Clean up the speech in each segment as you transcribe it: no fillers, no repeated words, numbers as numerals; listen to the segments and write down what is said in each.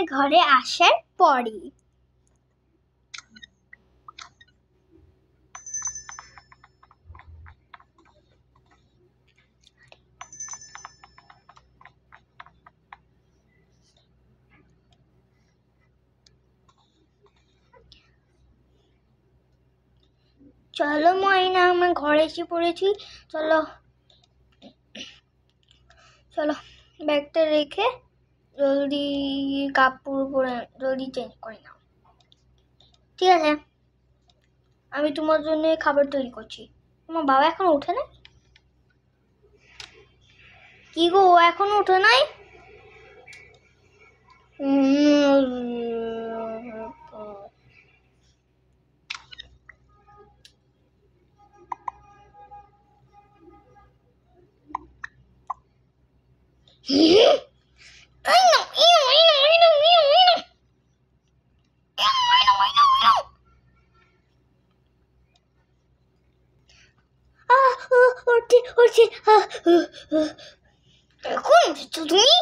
আমার ঘরে আসার পরে। চলো ময়না, আমার ঘরে এসে পড়েছি। চলো চলো, ব্যাগটা রেখে জলদি কাপড় পরে জলদি চেঞ্জ করে নাও। ঠিক আছে, আমি তোমার জন্য খাবার তৈরি করছি। তোমার বাবা এখনো ওঠে নাই? কি গো, এখনো ওঠে নাই? এখন উঠেছো তুমি?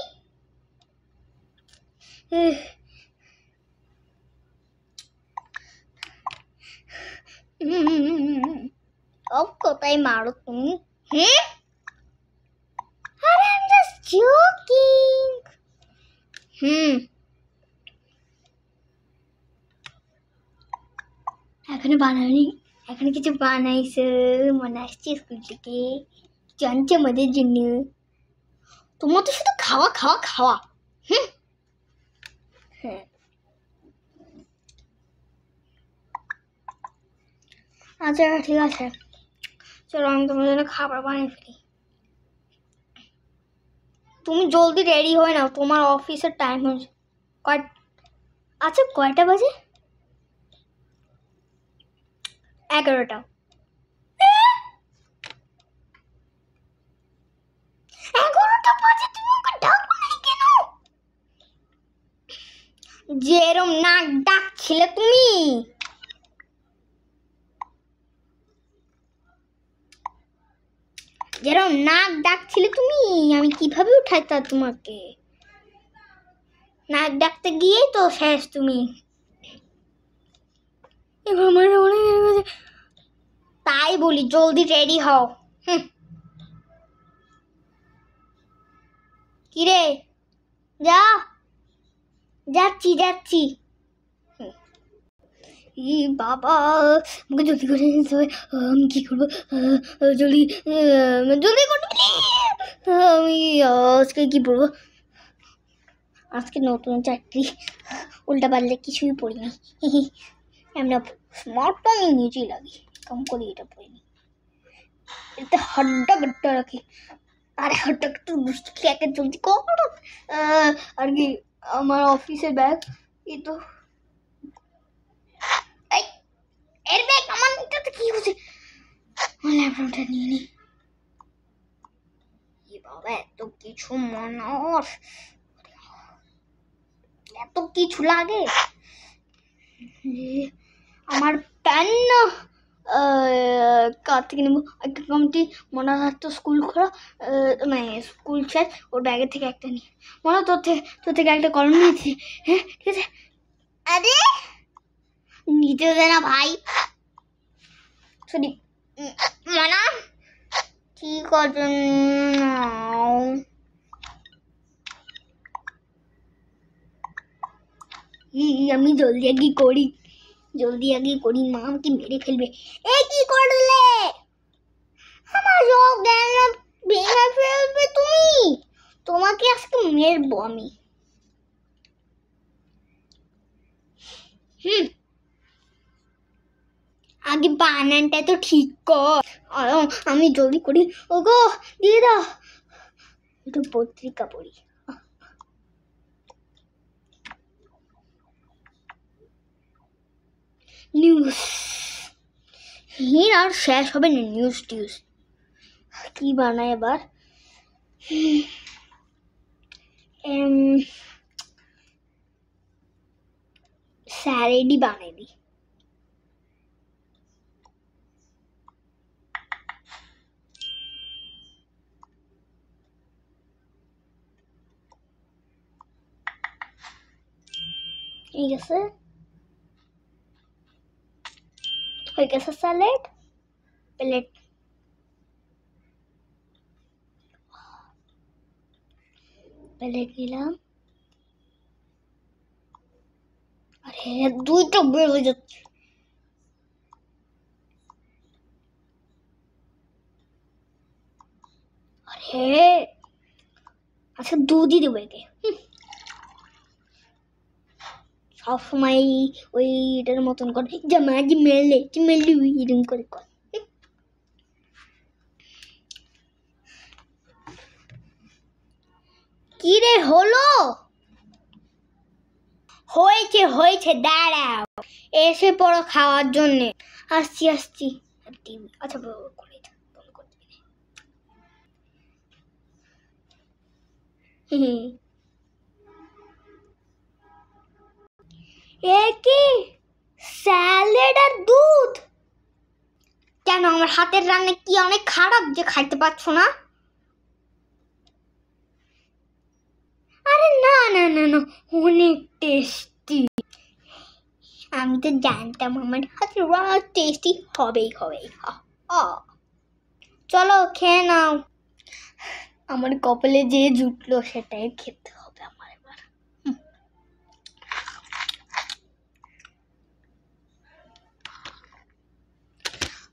কোথায় মারো তুমি? আরে I'm just joking. এখানে বানানি, এখানে কিছু বানাইছে, মনে আসছে স্কুল থেকে, জানছে আমাদের জন্য। তোমার তো শুধু খাওয়া খাওয়া খাওয়া। হ্যাঁ, আচ্ছা ঠিক আছে, চলো আমি তোমার জন্য খাবার বানিয়ে ফেলি। তুমি জলদি রেডি হয়ে নাও, তোমার অফিসের টাইম হয়েছে। আচ্ছা কয়টা বাজে? 11টা। 11টা বাজে, তুমি ওকে ডাকো নাই কেন? যেরম নাক ডাকছিলে তুমি, যেরম নাক ডাকছিলে তুমি, আমি কিভাবে উঠাইতাম তোমাকে? নাক ডাকতে গিয়ে তো শেষ তুমি। তাই বলি জলদি রেডি হও। কিরে, যা, যাচ্ছি যাচ্ছি। বাবা, আমাকে জলদি করে নিতে হবে। আমি কি করবো? জলদি জলদি করতে, আমি আজকে কি পড়বো? আজকে নতুন চাকরি, উল্টা পাল্লে কিছুই পড়িনি। এমন স্মার্ট আমি নিজেই লাগে, কম করে এটা পড়িনি। এতে হাড্ডা গাড্ডা রাখি। আরে হাড্ডা একটু বুঝতে একে জলদি কর। আর কি, আমার অফিসের ব্যাগ, এই তো এর ব্যাগ। আমার এটাতে কি হচ্ছে? আমার ল্যাপটপটা নিয়ে নি। বাবা, এত কিছু মানুষ, এত কিছু লাগে। আমার প্যান কার থেকে নেবো? একটা কমটি মনে থাকতো স্কুল খোলা, মানে স্কুল শেষ, ওর ব্যাগের থেকে একটা নিয়ে। মনে তোর থেকে একটা কলম নিয়েছি। হ্যাঁ ঠিক আছে। আরে নিতে দে না ভাই, সরি মানা। ঠিক আছে, আমি জলদি আগে করি, মা আমাকে মেরে ফেলবে। এই কি করলে? আমার সব জ্ঞান ভেঙে ফেলবে তুমি। তোমাকে আজকে মেরবো আমি। আগে বানানটা তো ঠিক কর। আমি জলদি করি। ওগো দিয়ে দাও, একটু পত্রিকা পড়ি। নিউজ, আর শেষ হবে না নিউজ টিউজ। কি বানায় এবার? স্যারেডি বানাই দি। হয়ে গেছে স্যালাড প্লেট। প্লেট নিলাম। আরে দুইটা বের হয়ে যাচ্ছে। আরে আচ্ছা দুধই দেবো একে। সবসময় ওই এটার মতন করে জামাজি মেলে এরকম করে কর। কি রে হলো? হয়েছে দাঁড়াও, এসে পড়ো খাওয়ার জন্য। আসছি। আচ্ছা এ কি স্যালাড আর দুধ? কেন আমার হাতের রান্না কি অনেক খারাপ যে খাইতে পারছো না? আরে না অনেক টেস্টি। আমি তো জানতাম আমার হাতের রান্না টেস্টি হবেই। চলো খেয়ে নাও। আমার কপালে যে জুটলো সেটাই খেতে হবে আমার এবার।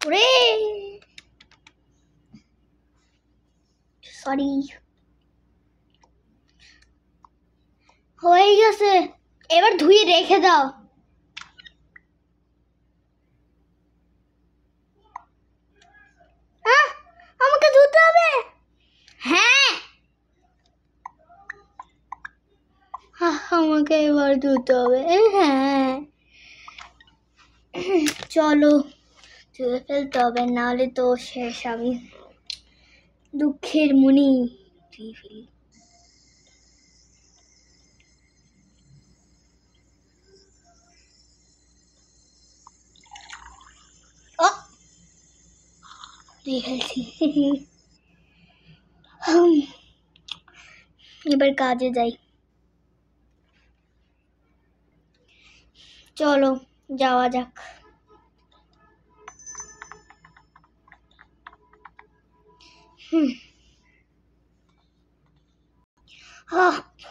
ওরে সরি, হয়ে গেছে। এবার ধুয়ে রেখে দাও। আমাকে ধুতে হবে? হ্যাঁ আমাকে এবার ধুতে হবে। হ্যাঁ চলো ধুয়ে ফেলতে হবে, নাহলে তো শেষ। আমি দুঃখের মনি ধুয়ে ফেলি। ধুয়ে ফেলছি। এবার কাজে যাই। চলো যাওয়া যাক।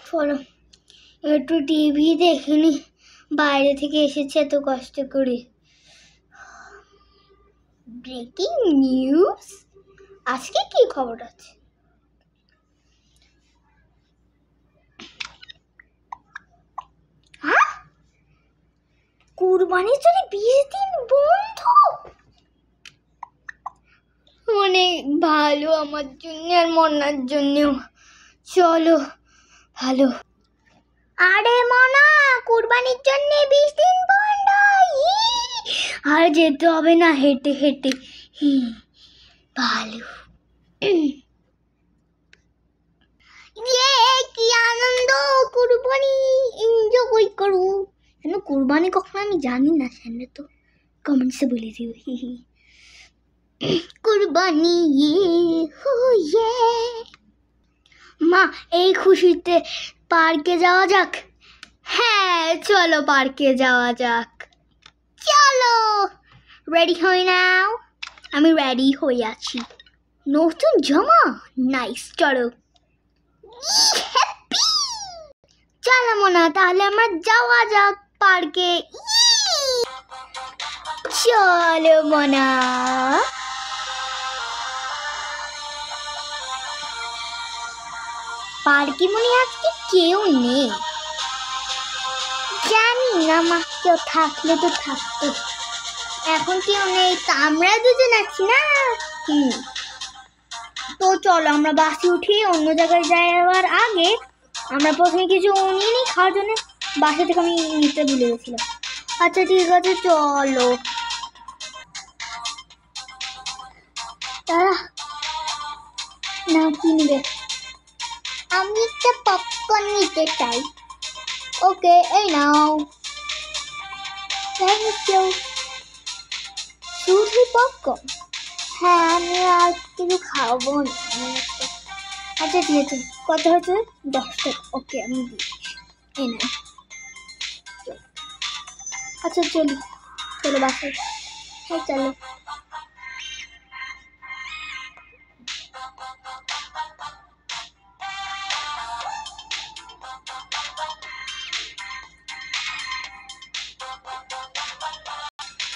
চলো একটু টিভি দেখিনি, বাইরে থেকে এসেছে এত কষ্ট করে। ব্রেকিং নিউজ, আজকে কি খবর আছে? কুরবানির জন্য 20 দিন বন্ধ। অনেক ভালো আমার জন্য আর মনার জন্যও। চলো ভালো। আরে মনা, কুরবানির জন্য 20 দিন বন্ধ। আর যেতে হবে না, হেঁটে ভালো। কি আনন্দ! কুরবানি এনজয় করু। কেন কুরবানি কখন আমি জানি না, সেটা তো কমেন্টসে বলে দিও। কুরবানি মা, এই খুশিতে পার্কে যাওয়া যাক। হ্যাঁ চলো পার্কে যাওয়া যাক। চলো রেডি হই নাও। আমি রেডি হয়ে আছি। নতুন জামা নাইস। চলো চলো মনা, তাহলে আমরা যাওয়া যাক পার্কে। চলো মনা। পার্কে মনে আজকে কেউ নেই। জানি না মা, কেউ থাকলে তো থাকতো। এখন কেউ নেই, তা আমরা দুজন আছি না। তো চলো আমরা বাসে উঠি। অন্য জায়গায় যাওয়ার আগে আমরা প্রথমে কিছু নিয়ে নিই খাওয়ার জন্য। বাসা থেকে আমি নিতে ভুলে গেছিলাম। আচ্ছা ঠিক আছে চলো। তারা না কি নেবে? আমি একটা পপকর্ন নিতে চাই। ওকে এই নাও। Thank you. শুধু পপকর্ন? হ্যাঁ আমি আর কিছু খাবো না। আচ্ছা ঠিক আছে, কত হয়েছে? 10 টাকা। ওকে আমি দিচ্ছি, এই না। আচ্ছা চলি, চলো বাসায়। হ্যাঁ চলো।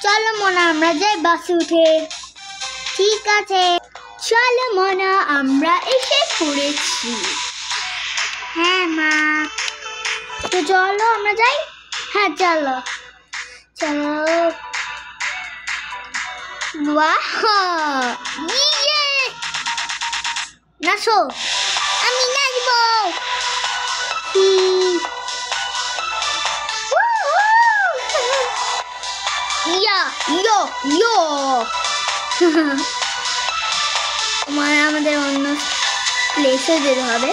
চলো মোনা আমরা যাই বাসে উঠে। ঠিক আছে চলো মোনা আমরা এসে পড়েছি। হ্যাঁ মা, তো চলো আমরা যাই। হ্যাঁ চলো চলো। বাহ, ইয়ে, নাচো, আমি নাচবো। ইয়া ইয়ো ইয়ো। আমাদের অন্য প্লেসে যেতে হবে।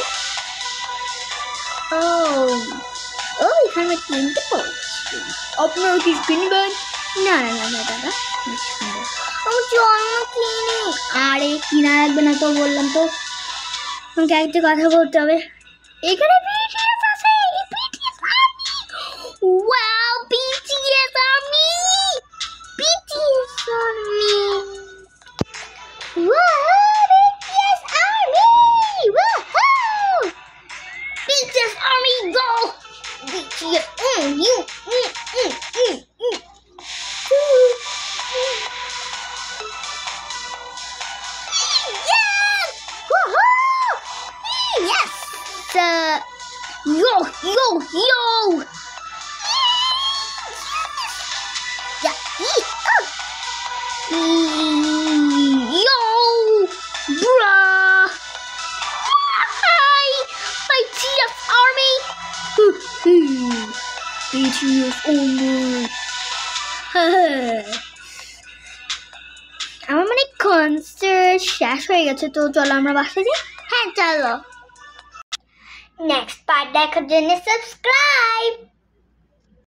ও ও এখানে কিনতে পারছি। আপনারা কি কিনবেন? না না না না দাদা, আমি জন্য কিনি। আরে কিনা লাগবে না তো, বললাম তো। আমাকে একটা কথা বলতে হবে। এখানে BTS আছে, BTS army. Wow, BTS army, BTS army. Wow, BTS army, wow, BTS army go. BTS you yes, woohoo, yes, yo yo yo, yeah, yo, bruh, hi, BTS army, BTS only. আমার মানে concert শেষ হয়ে গেছে, তো চলো আমরা বাসায় যাই। হ্যাঁ চলো। নেক্সট পার্ট দেখার জন্য সাবস্ক্রাইব।